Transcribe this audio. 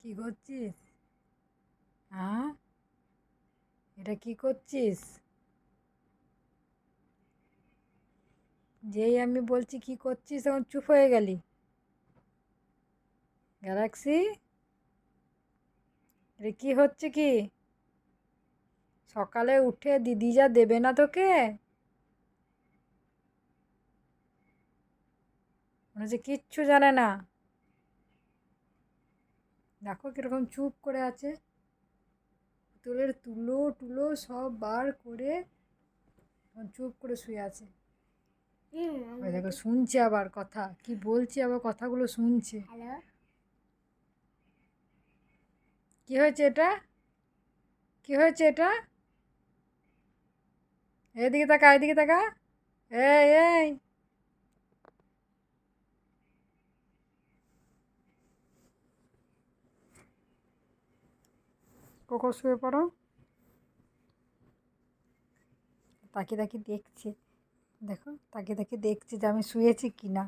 কি করছিস? হ্যাঁ, এটা কি করছিস? যেই আমি বলছি কি করছিস তখন চুপ হয়ে গেলি। গ্যালাক্সি, এটা কি হচ্ছে কি? সকালে উঠে দিদি যা দেবে না তোকে, মনে হচ্ছে কিচ্ছু জানে না। দেখো কিরকম চুপ করে আছে, পুতুলের তুলো টুলো সব বার করে তখন চুপ করে শুয়ে আছে। ওই দেখো শুনছে, আবার কথা কি বলছি, আবার কথাগুলো শুনছে। হ্যালো। কি হয়েছে এটা? কি হয়েছে এটা? এদিকে তাকা, এদিকে তাকা। এই এই, কোকো শুয়ে পড়ো। তাকিয়ে তাকিয়ে দেখছে, দেখো তাকিয়ে তাকিয়ে দেখছে যে আমি শুয়েছি কি না।